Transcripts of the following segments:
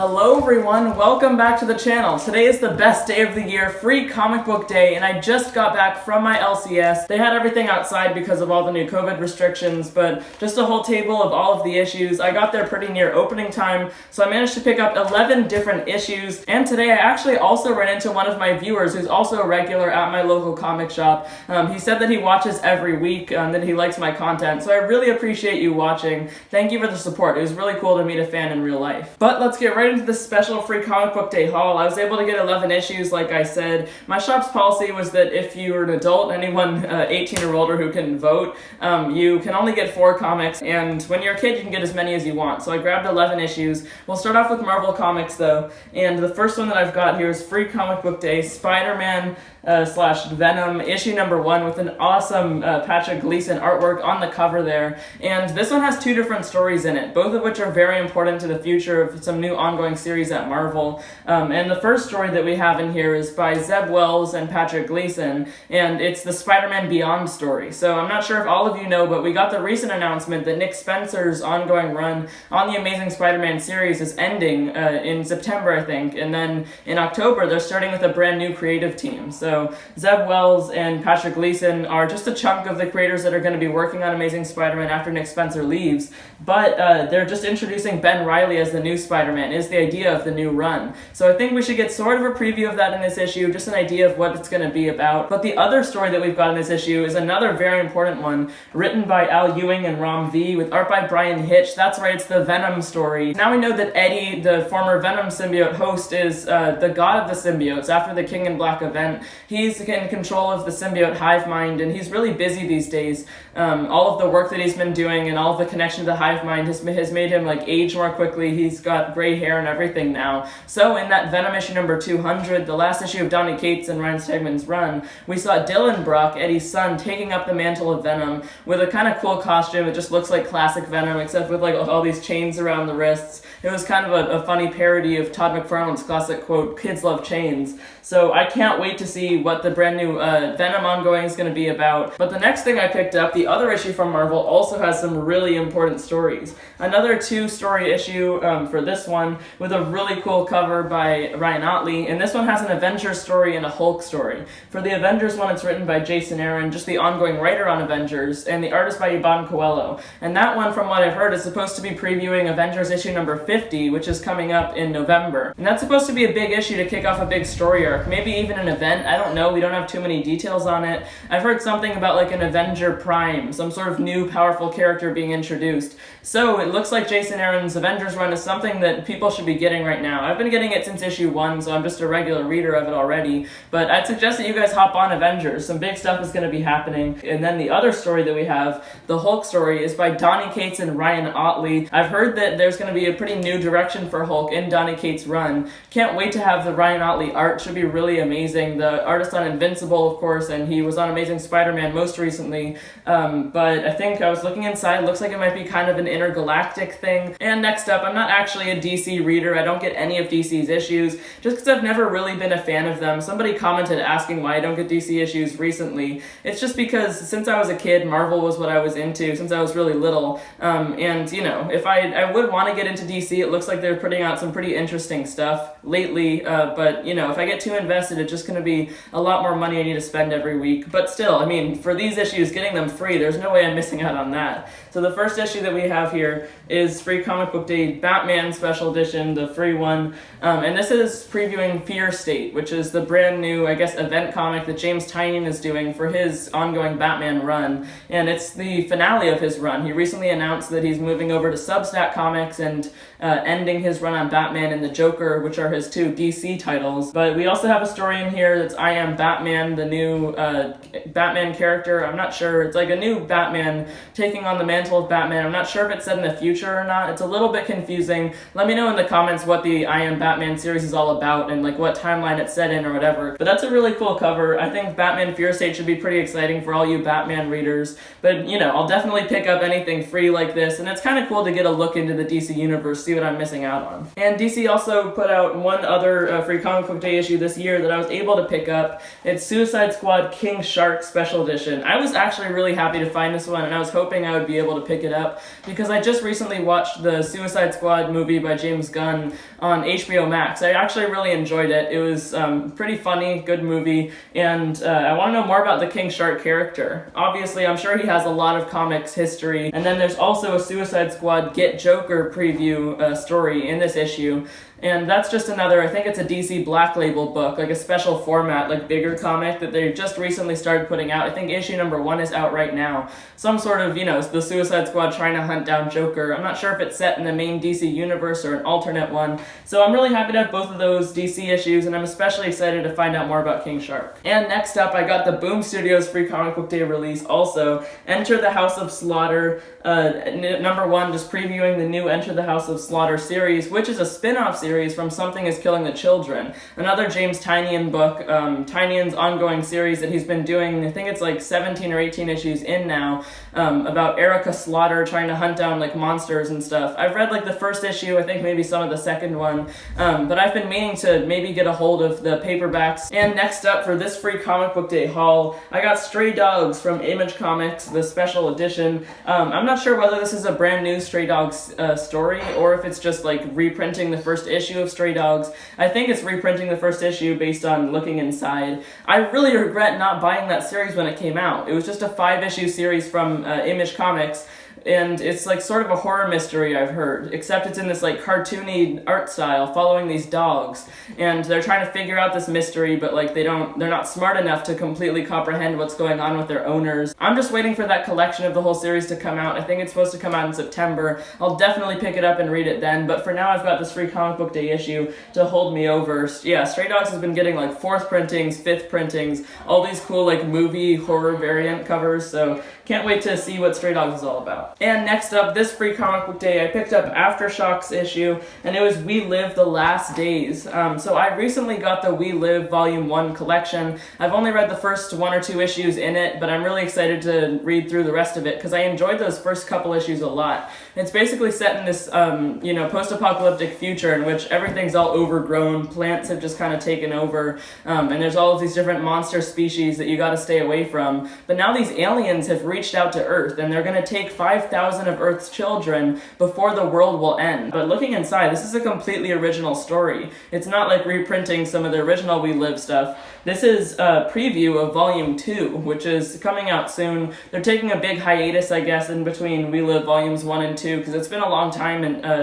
Hello everyone, welcome back to the channel. Today is the best day of the year, free comic book day, and I just got back from my LCS. They had everything outside because of all the new COVID restrictions, but just a whole table of all of the issues. I got there pretty near opening time, so I managed to pick up 11 different issues, and today I actually also ran into one of my viewers who's also a regular at my local comic shop. He said that he watches every week and that he likes my content, so I really appreciate you watching. Thank you for the support. It was really cool to meet a fan in real life. But let's get right into this special free comic book day haul. I was able to get 11 issues, like I said. My shop's policy was that if you're an adult, anyone 18 or older who can vote, you can only get 4 comics, and when you're a kid, you can get as many as you want. So I grabbed 11 issues. We'll start off with Marvel Comics, though, and the first one that I've got here is Free Comic Book Day, Spider-Man / Venom, issue number 1, with an awesome Patrick Gleason artwork on the cover there. And this one has 2 different stories in it, both of which are very important to the future of some new ongoing series at Marvel. And the first story that we have in here is by Zeb Wells and Patrick Gleason, and it's the Spider-Man Beyond story. So I'm not sure if all of you know, but we got the recent announcement that Nick Spencer's ongoing run on the Amazing Spider-Man series is ending in September, I think, and then in October they're starting with a brand new creative team. So Zeb Wells and Patrick Gleason are just a chunk of the creators that are going to be working on Amazing Spider-Man after Nick Spencer leaves, but they're just introducing Ben Reilly as the new Spider-Man, is the idea of the new run. So I think we should get sort of a preview of that in this issue, just an idea of what it's going to be about. But the other story that we've got in this issue is another very important one, written by Al Ewing and Rom V, with art by Brian Hitch. That's right, it's the Venom story. Now we know that Eddie, the former Venom symbiote host, is the god of the symbiotes. After the King in Black event, he's in control of the symbiote hive mind, and he's really busy these days. All of the work that he's been doing and all of the connection to the hive mind has made him like age more quickly. He's got gray hair and everything now. So in that Venom issue number 200, the last issue of Donny Cates and Ryan Stegman's run, we saw Dylan Brock, Eddie's son, taking up the mantle of Venom with a kind of cool costume. It just looks like classic Venom, except with like all these chains around the wrists. It was kind of a funny parody of Todd McFarlane's classic quote, "Kids love chains." So I can't wait to see what the brand new Venom ongoing is going to be about. But the next thing I picked up, the other issue from Marvel, also has some really important stories. Another 2-story issue for this one, with a really cool cover by Ryan Ottley, and this one has an Avengers story and a Hulk story. For the Avengers one, it's written by Jason Aaron, just the ongoing writer on Avengers, and the artist by Iban Coelho. And that one, from what I've heard, is supposed to be previewing Avengers issue number 50, which is coming up in November. And that's supposed to be a big issue to kick off a big story arc, maybe even an event. I don't know, we don't have too many details on it. I've heard something about like an Avenger Prime, some sort of new powerful character being introduced. So it looks like Jason Aaron's Avengers run is something that people should be getting right now. I've been getting it since issue 1, so I'm just a regular reader of it already, but I'd suggest that you guys hop on Avengers. Some big stuff is going to be happening. And then the other story that we have, the Hulk story, is by Donny Cates and Ryan Ottley. I've heard that there's going to be a pretty new direction for Hulk in Donny Cates' run. Can't wait to have the Ryan Ottley art. Should be really amazing. The artist on Invincible, of course, and he was on Amazing Spider-Man most recently. But I think I was looking inside, looks like it might be kind of an intergalactic thing. And next up, I'm not actually a DC reader. I don't get any of DC's issues, just because I've never really been a fan of them. Somebody commented asking why I don't get DC issues recently. It's just because since I was a kid, Marvel was what I was into since I was really little. And, you know, if I would want to get into DC, it looks like they're putting out some pretty interesting stuff lately. But, you know, if I get too invested, it's just going to be a lot more money I need to spend every week. But still, I mean, for these issues, getting them free, there's no way I'm missing out on that. So the first issue that we have here is Free Comic Book Day Batman Special Edition, the free one. And this is previewing Fear State, which is the brand new, I guess, event comic that James Tynion is doing for his ongoing Batman run. And it's the finale of his run. He recently announced that he's moving over to Substack Comics and ending his run on Batman and the Joker, which are his 2 DC titles. But we also have a story in here that's I Am Batman, the new Batman character. I'm not sure. It's like a new Batman taking on the mantle of Batman. I'm not sure if it's set in the future or not. It's a little bit confusing. Let me know in the comments what the I Am Batman series is all about and like what timeline it's set in or whatever. But that's a really cool cover. I think Batman Fear State should be pretty exciting for all you Batman readers. But, you know, I'll definitely pick up anything free like this, and it's kind of cool to get a look into the DC Universe, see what I'm missing out on. And DC also put out one other free comic book day issue this year that I was able to pick up. It's Suicide Squad King Shark Special Edition. I was actually really happy to find this one, and I was hoping I would be able to pick it up because I just recently watched the Suicide Squad movie by James Gunn on HBO Max. I actually really enjoyed it. It was pretty funny, good movie, and I want to know more about the King Shark character. Obviously, I'm sure he has a lot of comics history, and then there's also a Suicide Squad Get Joker preview story in this issue. And that's just another, I think it's a DC Black Label book, like a special format, like bigger comic that they just recently started putting out. I think issue number 1 is out right now. Some sort of, the Suicide Squad trying to hunt down Joker. I'm not sure if it's set in the main DC universe or an alternate one. So I'm really happy to have both of those DC issues, and I'm especially excited to find out more about King Shark. And next up, I got the Boom Studios Free Comic Book Day release also. Enter the House of Slaughter, number 1, just previewing the new Enter the House of Slaughter series, which is a spin-off series from Something is Killing the Children, another James Tynion book, Tynion's ongoing series that he's been doing. I think it's like 17 or 18 issues in now, about Erica Slaughter trying to hunt down like monsters and stuff. I've read like the first issue, I think maybe some of the second one, but I've been meaning to maybe get a hold of the paperbacks. And next up for this free comic book day haul, I got Stray Dogs from Image Comics, the special edition. I'm not sure whether this is a brand new Stray Dogs story or if it's just like reprinting the first issue of Stray Dogs. I think it's reprinting the first issue based on looking inside. I really regret not buying that series when it came out. It was just a 5-issue series from Image Comics, and it's like sort of a horror mystery, I've heard, except it's in this like cartoony art style following these dogs, and they're trying to figure out this mystery, but like they're not smart enough to completely comprehend what's going on with their owners. I'm just waiting for that collection of the whole series to come out. I think it's supposed to come out in September. I'll definitely pick it up and read it then, but for now I've got this free comic book day issue to hold me over. Yeah, Stray Dogs has been getting like 4th printings, 5th printings, all these cool like movie horror variant covers, so can't wait to see what Stray Dogs is all about. And next up, this free comic book day, I picked up Aftershocks issue, and it was We Live the Last Days. So I recently got the We Live Volume 1 collection. I've only read the first 1 or 2 issues in it, but I'm really excited to read through the rest of it because I enjoyed those first couple issues a lot. It's basically set in this, post-apocalyptic future in which everything's all overgrown, plants have just kind of taken over, and there's all of these different monster species that you gotta stay away from. But now these aliens have reached out to Earth, and they're gonna take 5,000 of Earth's children before the world will end. But looking inside, this is a completely original story. It's not like reprinting some of the original We Live stuff. This is a preview of Volume 2, which is coming out soon. They're taking a big hiatus, I guess, in between We Live Volumes 1 and 2, because it's been a long time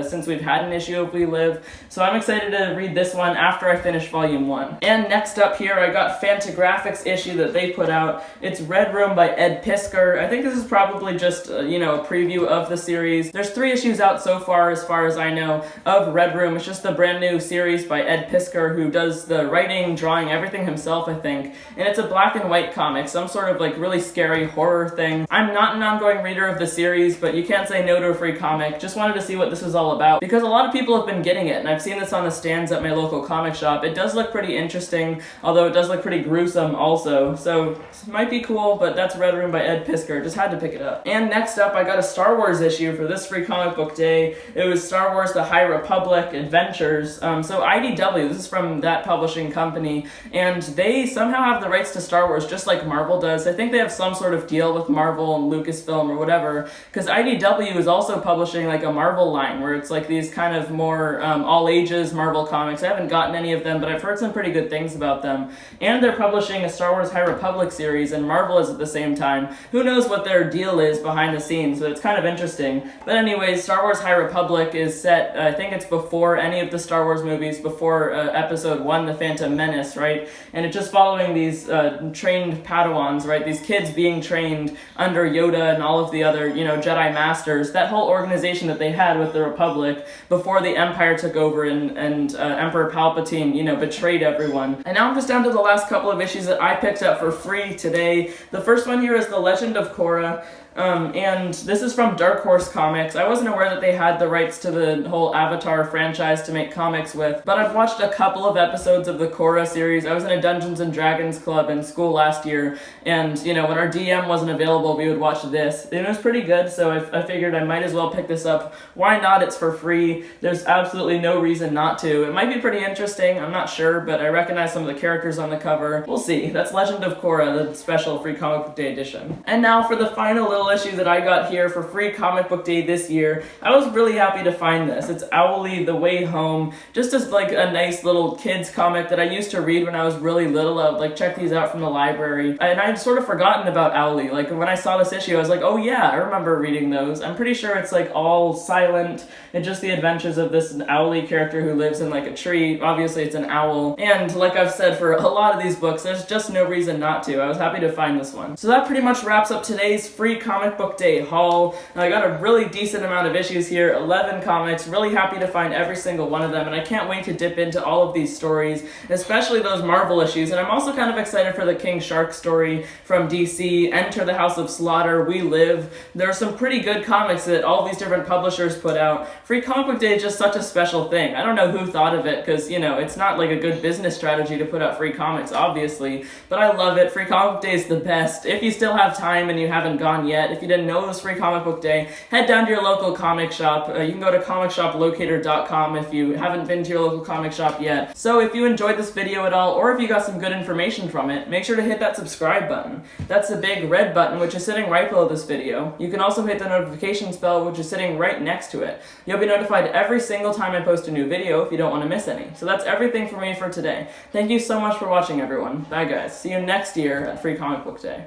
since we've had an issue of We Live. So I'm excited to read this one after I finish Volume 1. And next up here, I got Fantagraphics issue that they put out. It's Red Room by Ed Piskor. I think this is probably just, a preview of the series. There's 3 issues out so far as I know, of Red Room. It's just the brand new series by Ed Piskor, who does the writing, drawing, everything himself, I think. And it's a black and white comic, some sort of like really scary horror thing. I'm not an ongoing reader of the series, but you can't say no to a free comic. Just wanted to see what this was all about, because a lot of people have been getting it, and I've seen this on the stands at my local comic shop. It does look pretty interesting, although it does look pretty gruesome also. So it might be cool, but that's Red Room by Ed Piskor. Just had to pick it up. And next up, I got a Star Wars issue for this free comic book day. It was Star Wars The High Republic Adventures. So IDW, this is from that publishing company, and they somehow have the rights to Star Wars just like Marvel does. I think they have some sort of deal with Marvel and Lucasfilm or whatever, because IDW is also publishing like a Marvel line where it's like these kind of more all ages Marvel comics. I haven't gotten any of them, but I've heard some pretty good things about them. And they're publishing a Star Wars High Republic series, and Marvel is at the same time. Who knows what their deal is behind the scenes, so it's kind of interesting. But anyways, Star Wars High Republic is set, I think it's before any of the Star Wars movies, before Episode 1, The Phantom Menace, right? And it's just following these trained Padawans, right? These kids being trained under Yoda and all of the other, Jedi Masters. That whole organization that they had with the Republic before the Empire took over and Emperor Palpatine, betrayed everyone. And now I'm just down to the last couple of issues that I picked up for free today. The first one here is The Legend of Korra. And this This is from Dark Horse Comics. I wasn't aware that they had the rights to the whole Avatar franchise to make comics with, but I've watched a couple of episodes of the Korra series. I was in a Dungeons and Dragons club in school last year, and when our DM wasn't available, we would watch this. It was pretty good, so I figured I might as well pick this up. Why not? It's for free. There's absolutely no reason not to. It might be pretty interesting, I'm not sure, but I recognize some of the characters on the cover. We'll see. That's Legend of Korra, the special free comic book day edition. And now for the final little issue that I got here for free comic book day this year. I was really happy to find this. It's Owly The Way Home, just as like a nice little kids comic that I used to read when I was really little. I would like check these out from the library, and I'd sort of forgotten about Owly. Like when I saw this issue, I was like, oh yeah, I remember reading those. I'm pretty sure it's like all silent and just the adventures of this Owly character who lives in like a tree. Obviously it's an owl, and like I've said for a lot of these books, there's just no reason not to. I was happy to find this one. So that pretty much wraps up today's free comic book day haul. I got a really decent amount of issues here, 11 comics, really happy to find every single one of them, and I can't wait to dip into all of these stories, especially those Marvel issues, and I'm also kind of excited for the King Shark story from DC, Enter the House of Slaughter, We Live. There are some pretty good comics that all these different publishers put out. Free comic book day is just such a special thing. I don't know who thought of it, because, it's not like a good business strategy to put out free comics, obviously, but I love it. Free comic book day is the best. If you still have time and you haven't gone yet, if you didn't know it was free comic book day, head down to your local comic shop. You can go to comicshoplocator.com if you haven't been to your local comic shop yet. So if you enjoyed this video at all, or if you got some good information from it, make sure to hit that subscribe button. That's the big red button, which is sitting right below this video. You can also hit the notifications bell, which is sitting right next to it. You'll be notified every single time I post a new video if you don't want to miss any. So that's everything for me for today. Thank you so much for watching, everyone. Bye guys. See you next year at Free Comic Book Day.